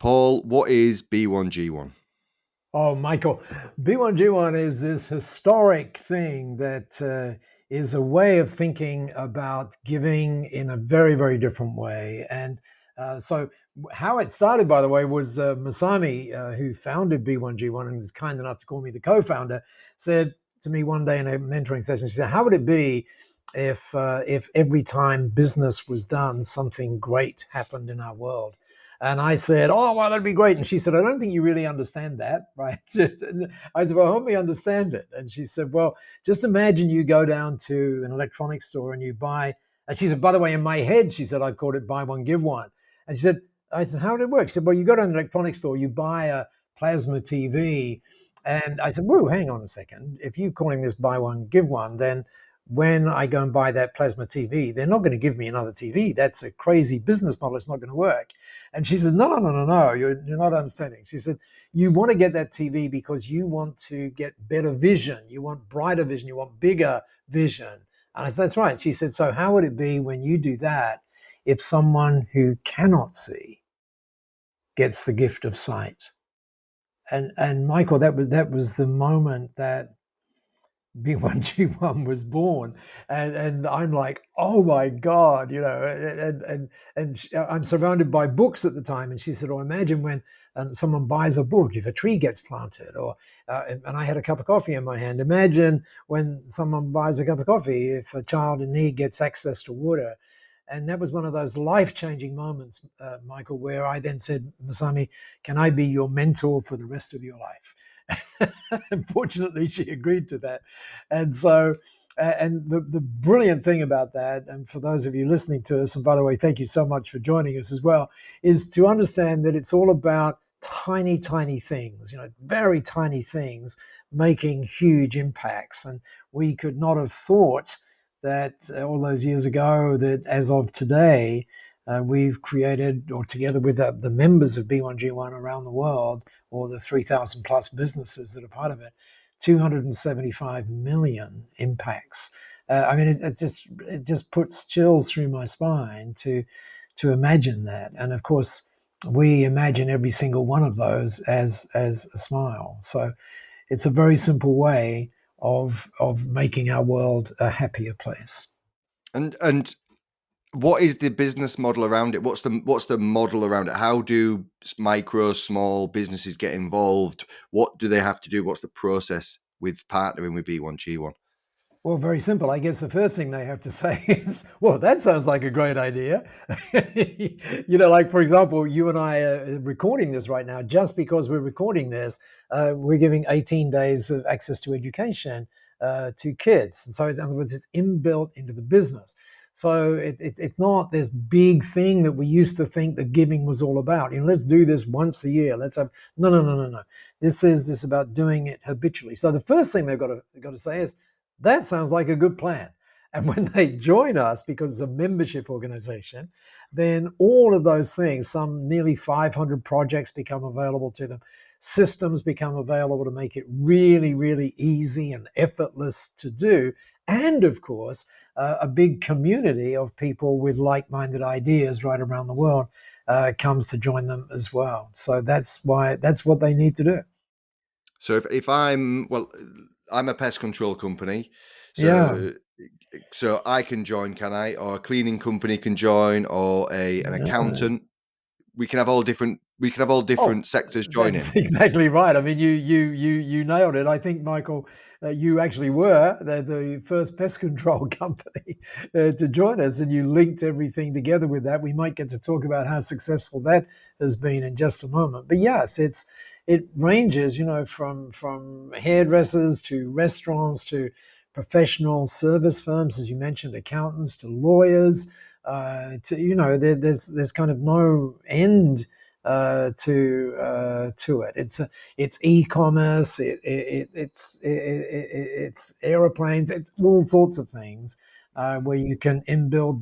Paul, what is B1G1? Oh, Michael, B1G1 is this historic thing that is a way of thinking about giving in a very, very different way. And so, how it started, by the way, was Masami, who founded B1G1 and was kind enough to call me the co founder, said to me one day in a mentoring session, she said, "How would it be if every time business was done, something great happened in our world?" And I said, "Oh, well, that'd be great." And she said, "I don't think you really understand that, right?" And I said, "Well, help me understand it." And she said, "Well, just imagine you go down to an electronics store and you buy," and she said, "By the way, in my head," she said, "I've called it buy one, give one." And she said, I said, "How did it work?" She said, "Well, you go to an electronics store, you buy a plasma TV." And I said, "Whoa, hang on a second. If you're calling this buy one, give one, then when I go and buy that plasma TV, they're not going to give me another TV. That's a crazy business model. It's not going to work." And she said, "No, no, no, no, no. You're not understanding." She said, "You want to get that TV because you want to get better vision. You want brighter vision. You want bigger vision." And I said, "That's right." She said, "So how would it be when you do that if someone who cannot see gets the gift of sight?" And Michael, that was the moment that B1G1 was born, and I'm like, "Oh my God," and I'm surrounded by books at the time, and she said, "Oh, imagine when someone buys a book, if a tree gets planted, or and I had a cup of coffee in my hand. Imagine when someone buys a cup of coffee, if a child in need gets access to water." And that was one of those life-changing moments, Michael, where I then said, "Masami, can I be your mentor for the rest of your life?" Unfortunately, she agreed to that. And so, and the brilliant thing about that, and for those of you listening to us, and by the way, thank you so much for joining us as well, is to understand that it's all about tiny, tiny things, very tiny things making huge impacts. And we could not have thought that all those years ago that as of today, we've created, or together with the members of B1G1 around the world, or the 3,000 plus businesses that are part of it, 275 million impacts. I mean, it just puts chills through my spine to imagine that. And of course, we imagine every single one of those as a smile. So it's a very simple way of making our world a happier place. And what is the business model around it? What's the model around it? How do micro, small businesses get involved? What do they have to do? What's the process with partnering with B1G1? Well, very simple. I guess the first thing they have to say is, "Well, that sounds like a great idea." Like, for example, you and I are recording this right now. Just because we're recording this, we're giving 18 days of access to education to kids. And so, in other words, it's inbuilt into the business. So it's not this big thing that we used to think that giving was all about. Let's do this once a year. Let's have no, no, no, no, no. This is about doing it habitually. So the first thing they've got to say is, "That sounds like a good plan." And when they join us, because it's a membership organization, then all of those things, some nearly 500 projects become available to them. Systems become available to make it really, really easy and effortless to do. And of course, a big community of people with like minded ideas right around the world comes to join them as well. So that's what they need to do. So if I'm a pest control company, Yeah. so I can join, can I? Or a cleaning company can join, or an Yeah. accountant. We can have all different Oh, sectors that's joining. exactly right. I mean, you nailed it. I think, Michael, you actually were the first pest control company to join us, and you linked everything together with that. We might get to talk about how successful that has been in just a moment. But yes, it ranges, from hairdressers to restaurants to professional service firms, as you mentioned, accountants to lawyers. There's kind of no end to it. It's e-commerce. It's aeroplanes. It's all sorts of things where you can inbuild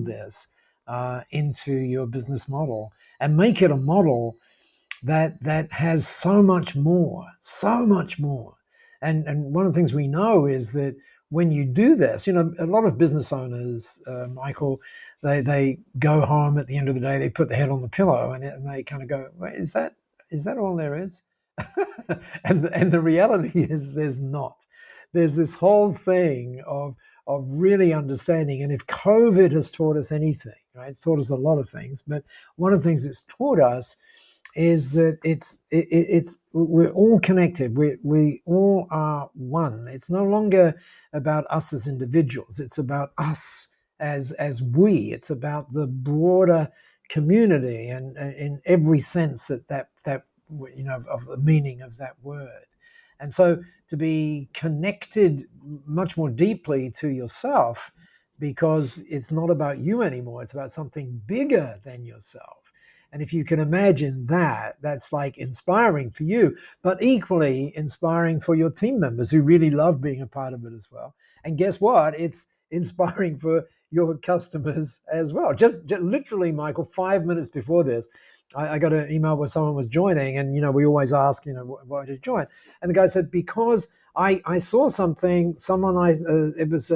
this into your business model and make it a model that has so much more. And one of the things we know is that when you do this, a lot of business owners, Michael, they go home at the end of the day, they put their head on the pillow, and they kind of go, "Wait, is that all there is?" And the reality is there's not. There's this whole thing of really understanding. And if COVID has taught us anything, right, it's taught us a lot of things. But one of the things it's taught us is that it's we're all connected. We all are one. It's no longer about us as individuals. It's about us as we. It's about the broader community, and in every sense that of the meaning of that word. And so to be connected much more deeply to yourself, because it's not about you anymore, it's about something bigger than yourself. And if you can imagine that, that's like inspiring for you, but equally inspiring for your team members who really love being a part of it as well. And guess what? It's inspiring for your customers as well. Just literally, Michael, 5 minutes before this, I got an email where someone was joining, and we always ask, why did you join? And the guy said, because I saw something. It was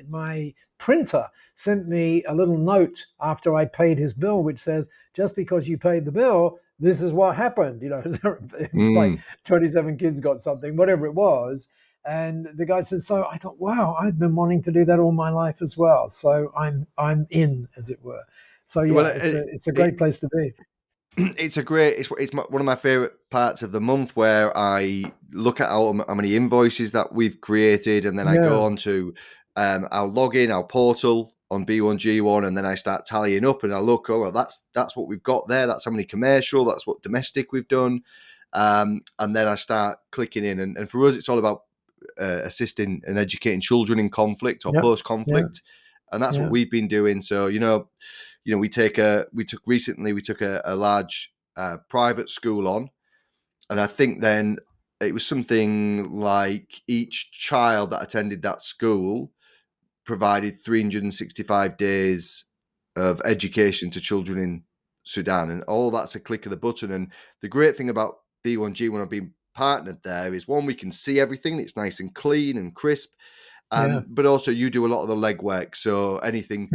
my printer sent me a little note after I paid his bill, which says, just because you paid the bill, this is what happened. It was like Mm. 27 kids got something, whatever it was. And the guy says, so I thought, wow, I've been wanting to do that all my life as well. So I'm in, as it were. So Well, yeah, it's a it, great place to be. it's one of my favorite parts of the month, where I look at how many invoices that we've created, and then I go Yeah, on to our login, our portal on B1G1, and then I start tallying up, and I look, oh, well, that's what we've got there. That's how many commercial. That's what domestic we've done, and then I start clicking in, and for us, it's all about assisting and educating children in conflict or yep, post yeah, conflict, and that's what yeah, we've been doing. So we took a large private school on, and I think then it was something like each child that attended that school provided 365 days of education to children in Sudan, and all that's a click of the button. And the great thing about B1G, when I've been partnered there, is one, we can see everything; it's nice and clean and crisp. yeah. But also you do a lot of the legwork, so anything,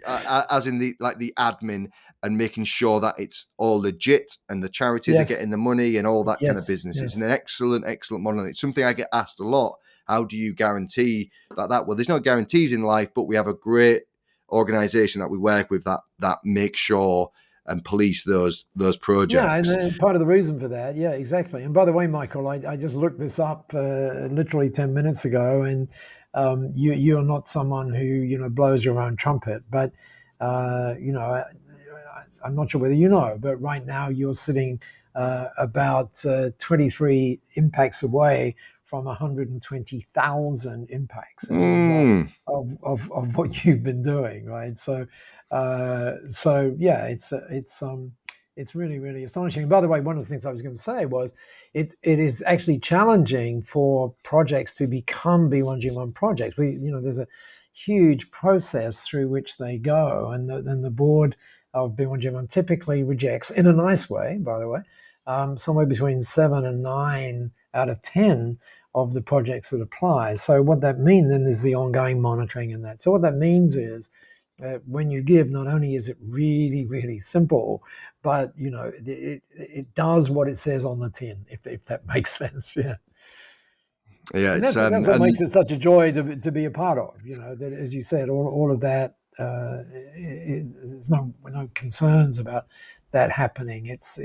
as in the admin, and making sure that it's all legit and the charities are Yes, getting the money and all that kind of yes, business. It's an yes. excellent model. And it's something I get asked a lot. How do you guarantee that? Well, there's no guarantees in life, but we have a great organization that we work with that makes sure and police those Yeah, and projects. part of the reason for that, yeah, exactly. And by the way, Michael, I just looked this up literally 10 minutes ago, and you are not someone who blows your own trumpet, but I'm not sure whether you know, but right now you're sitting about 23 impacts away from 120,000 impacts as a result Mm. of what you've been doing, right? So yeah, it's really, really astonishing. And by the way, one of the things I was going to say was it is actually challenging for projects to become B1G1 projects. There's a huge process through which they go, and the board of B1G1 typically rejects, in a nice way, by the way, somewhere between 7 and 9 out of 10 of the projects that apply. So what that means then is the ongoing monitoring and that. So what that means is when you give, not only is it really, really simple, but it does what it says on the tin, if that makes sense. Yeah. Yeah, And it's that's what and makes it such a joy to be a part of. That, as you said, all of that. There's no concerns about that happening. It's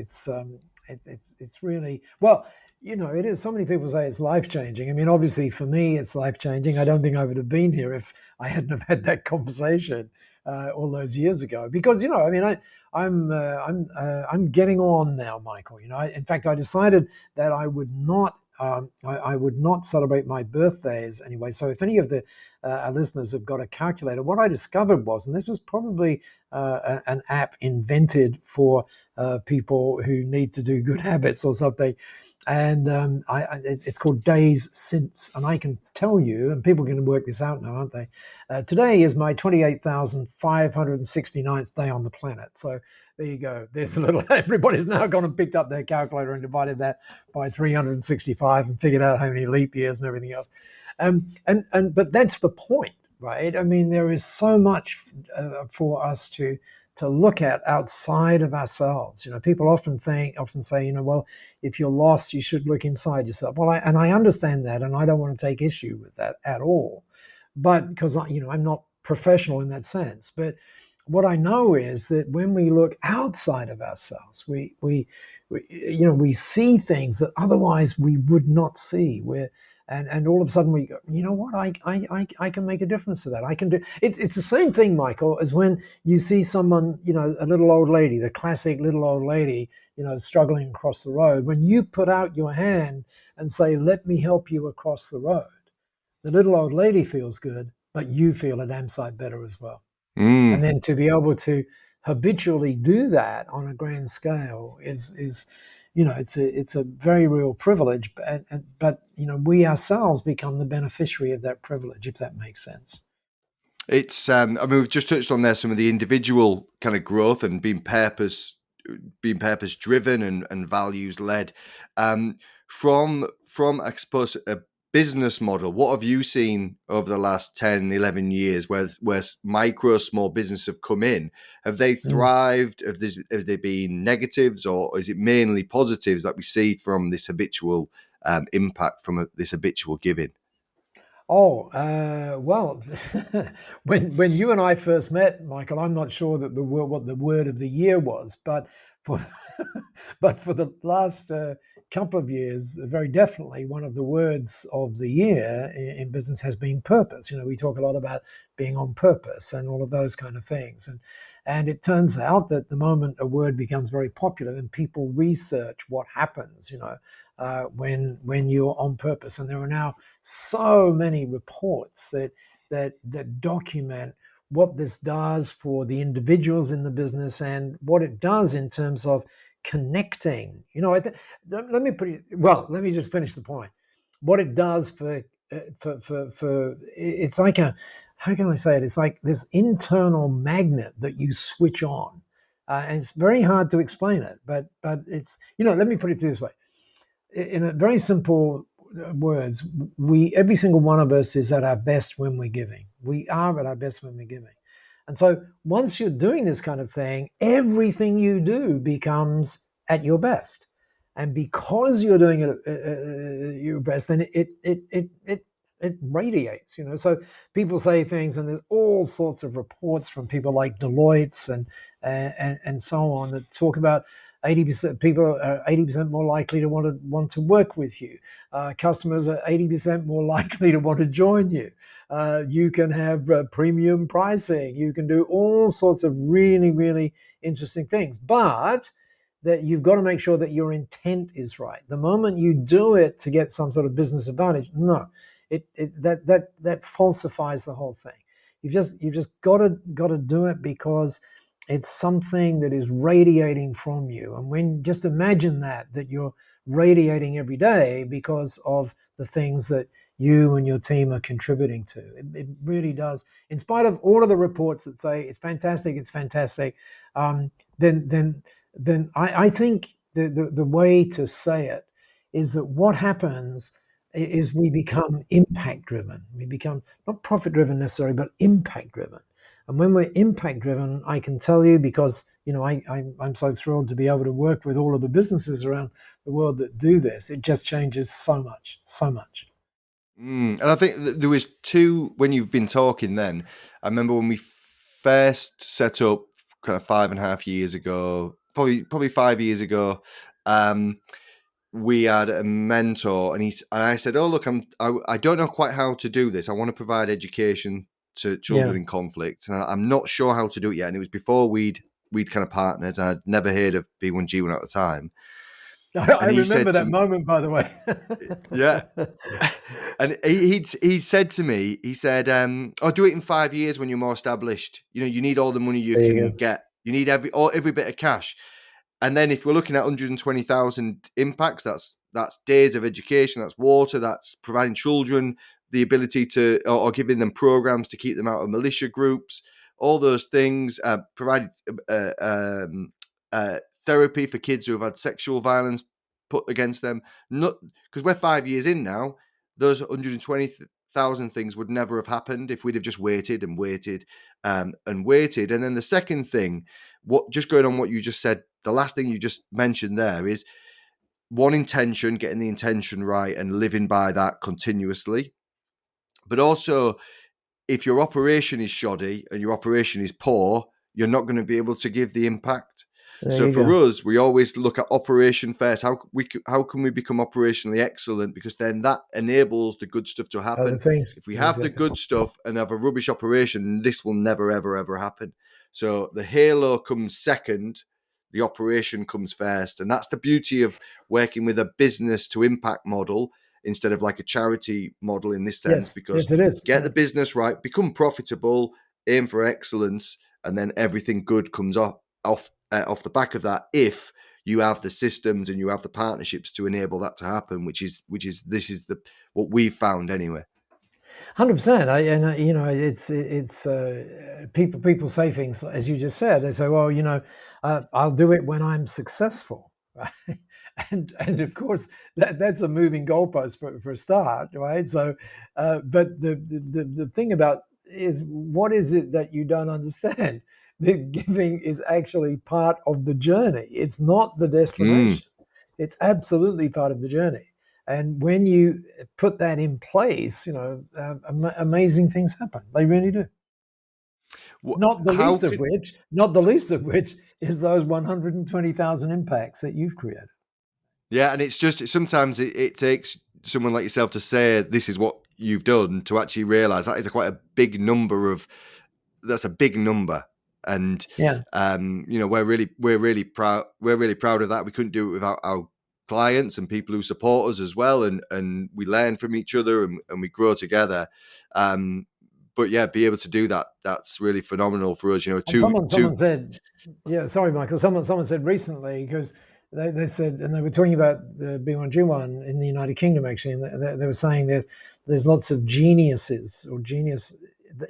really, well. It is. So many people say it's life changing. I mean, obviously for me, it's life changing. I don't think I would have been here if I hadn't have had that conversation all those years ago. Because I mean, I'm getting on now, Michael. In fact, I decided that I would not I would not celebrate my birthdays anyway. So if any of the our listeners have got a calculator, what I discovered was, and this was probably an app invented for people who need to do good habits or something, and it's called Days Since, and I can tell you, and people can work this out now, aren't they? Today is my 28,569th day on the planet. So there you go. There's a little. Everybody's now gone and picked up their calculator and divided that by 365 and figured out how many leap years and everything else. And but that's the point, right? I mean, there is so much for us to look at outside of ourselves. You know, people often say, you know, well, if you're lost, you should look inside yourself. Well, I understand that, and I don't want to take issue with that at all, but because you know, I'm not professional in that sense. But what I know is that when we look outside of ourselves, we you know, we see things that otherwise we would not see. And all of a sudden we go, you know what, I can make a difference to that. I can do it's the same thing, Michael, as when you see someone, you know, a little old lady, the classic little old lady, you know, struggling across the road. When you put out your hand and say, let me help you across the road, the little old lady feels good, but you feel a damn sight better as well. And Mm. then to be able to habitually do that on a grand scale is you know, it's a very real privilege, but you know, we ourselves become the beneficiary of that privilege, if that makes sense. It's I mean, we've just touched on there some of the individual kind of growth and being purpose driven and values led. From I suppose a business model, what have you seen over the last 10, 11 years where micro small business have come in? Have they Mm. thrived? Have there been negatives, or is it mainly positives that we see from this habitual impact from this habitual giving? Oh, well, when you and I first met, Michael, I'm not sure that the word what the word of the year was, but for but for the last couple of years, very definitely one of the words of the year in business has been purpose. You know, we talk a lot about being on purpose and all of those kind of things, and it turns out that the moment a word becomes very popular, then people research what happens. You know, when you're on purpose, and there are now so many reports that document what this does for the individuals in the business and what it does in terms of connecting. You know, let me put it. Well, let me just finish the point. What it does for it's like a, how can I say it? It's like this internal magnet that you switch on, and it's very hard to explain it. But it's, you know. Let me put it this way, in a very simple words, we, every single one of us is at our best when we're giving. We are at our best when we're giving. And so once you're doing this kind of thing, everything you do becomes at your best. And because you're doing it your best, then it radiates, you know. So people say things, and there's all sorts of reports from people like Deloitte's and so on that talk about 80% people are 80% more likely to want to work with you. Customers are 80% more likely to want to join you. You can have premium pricing. You can do all sorts of really, really interesting things. But that you've got to make sure that your intent is right. The moment you do it to get some sort of business advantage, no, that falsifies the whole thing. You've just got to do it because it's something that is radiating from you. And when, just imagine that you're radiating every day because of the things that you and your team are contributing to. It really does. In spite of all of the reports that say it's fantastic, um, then then then I think the way to say it is that what happens is we become impact driven. We become not profit driven necessarily, but impact driven. And when we're impact driven, I can tell you, because you know I'm so thrilled to be able to work with all of the businesses around the world that do this. It just changes so much, so much. And I think there was two when you've been talking. Then I remember when we first set up, kind of 5.5 years ago, probably 5 years ago. Um, we had a mentor, and I said, "Oh, look, I don't know quite how to do this. I want to provide education to Yeah, children in conflict, and I'm not sure how to do it yet." And it was before we'd kind of partnered, and I'd never heard of B1G1 at the time. I And he remember said to that me, moment, by the way. "Yeah." And he said to me, he said, "I'll do it in 5 years when you're more established. You know, you need all the money you There you can go. get. You need every bit of cash." And then if we're looking at 120,000 impacts, that's days of education, that's water, that's providing children the ability to, or giving them programs to keep them out of militia groups, all those things, provide therapy for kids who have had sexual violence put against them. Not because we're 5 years in now, those 120 thousand things would never have happened if we'd have just waited and waited and waited. And then the second thing, what just going on what you just said, the last thing you just mentioned there is one intention, getting the intention right and living by that continuously. But also, if your operation is shoddy and your operation is poor, you're not going to be able to give the impact. There So you for go. us, we always look at operation first. How can we become operationally excellent? Because then that enables the good stuff to Other happen. things. If we have the Exactly. good stuff and have a rubbish operation, this will never, ever, ever happen. So the halo comes second, the operation comes first. And that's the beauty of working with a business to impact model instead of like a charity model in this sense, Yes. because Yes, it is. get the business right, become profitable, aim for excellence, and then everything good comes off the back of that. If you have the systems and you have the partnerships to enable that to happen, which is this is the what we've found anyway. 100%. You know, it's people say things as you just said. They say, well, you know, I'll do it when I'm successful, right? And of course that's a moving goalpost for a start, right? So, but the thing about is what is it that you don't understand? The giving is actually part of the journey. It's not the Mm. destination. It's absolutely part of the journey. And when you put that in place, you know, amazing things happen. They really do. How could Not the least of which is those 120,000 impacts that you've created. Yeah, and it's just sometimes it takes someone like yourself to say this is what you've done to actually realize that is quite a big number of that's a big number. And Yeah. we're really proud of that. We couldn't do it without our clients and people who support us as well, and we learn from each other and we grow together. um but yeah, be able to do that, that's really phenomenal for us, And two. someone said, yeah, sorry, Michael. Someone said recently because they said, and they were talking about the B1G1 in the United Kingdom actually, and they were saying that there's lots of geniuses or genius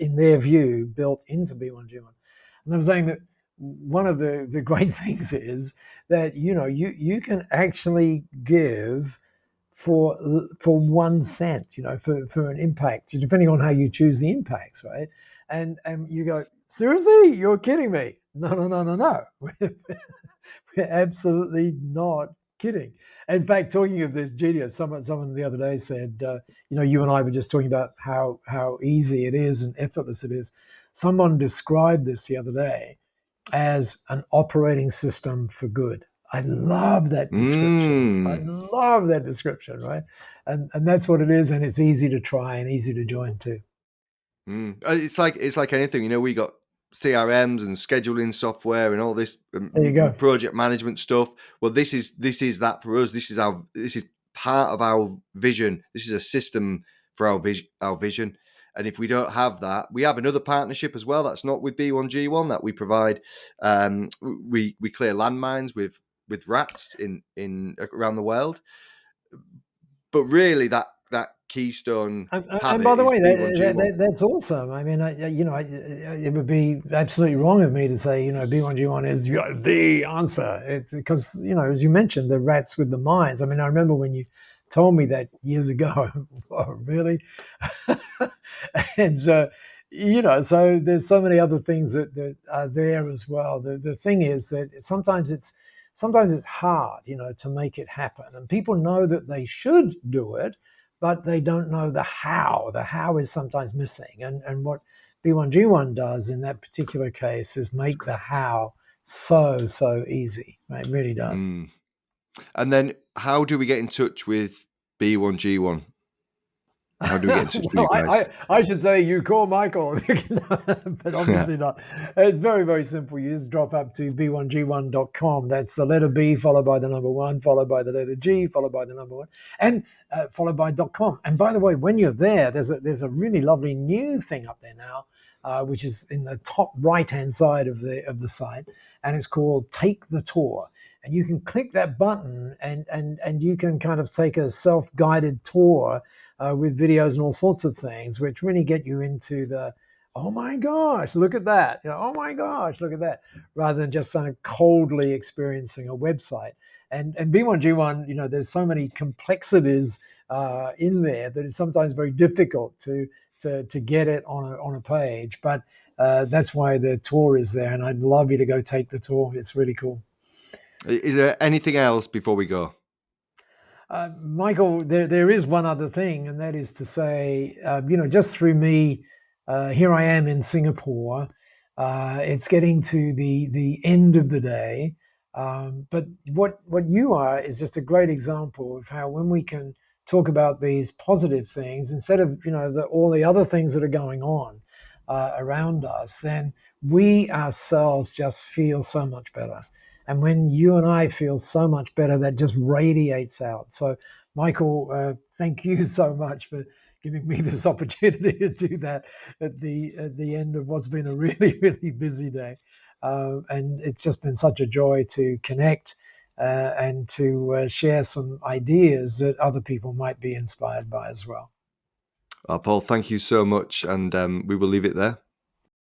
in their view built into B1G1, and they were saying that one of the great things is that you know you can actually give for 1 cent, you know, for an impact, depending on how you choose the impacts, right? And you go, seriously, you're kidding me? No, no, no, no, no. We're absolutely not kidding. In fact, talking of this genius, someone the other day said, you know, you and I were just talking about how easy it is and effortless it is. Someone described this the other day as an operating system for good. I love that description. I Mm. love that description, right? And that's what it is, and it's easy to try and easy to join too. It's like anything, we got CRMs and scheduling software and all this There you go. project management stuff. Well, this is that for us. This is part of our vision. This is a system for our vision. And if we don't have that, we have another partnership as well. That's not with B1G1 that we provide. We clear landmines with rats in around the world. But really, that keystone And by habit the is way, B1G1. that's awesome. I mean, you know, it would be absolutely wrong of me to say, you know, B1G1 is the answer. It's because, you know, as you mentioned, the rats with the mines. I mean, I remember when you told me that years ago. Oh, really? And, you know, so there's so many other things that are there as well. The thing is that sometimes it's hard, you know, to make it happen. And people know that they should do it, but they don't know the how. The how is sometimes missing. And what B1G1 does in that particular case is make the how so easy. Right? It really does. Mm. And then how do we get in touch with B1G1? How do we get in touch with you Well, guys? I should say you call Michael, but obviously not. It's very simple. You just drop up to b1g1.com. That's the letter B followed by the number one, followed by the letter G, followed by the number one, and followed by .com. And by the way, when you're there, there's a really lovely new thing up there now, which is in the top right hand side of the site, and it's called Take the Tour. And you can click that button, and you can kind of take a self guided tour with videos and all sorts of things, which really get you into the, oh my gosh, look at that. You know, oh my gosh, look at that, rather than just kind of coldly experiencing a website. And B1G1, you know, there's so many complexities in there that it's sometimes very difficult to get it on a page. But that's why the tour is there, and I'd love you to go take the tour. It's really cool. Is there anything else before we go? Michael, there is one other thing, and that is to say, just through me, here I am in Singapore. It's getting to the end of the day, but what you are is just a great example of how when we can talk about these positive things instead of all the other things that are going on around us, then we ourselves just feel so much better. And when you and I feel so much better, that just radiates out. So, Michael, thank you so much for giving me this opportunity to do that at the end of what's been a really, really busy day. And it's just been such a joy to connect and to share some ideas that other people might be inspired by as well. Paul, thank you so much, and we will leave it there.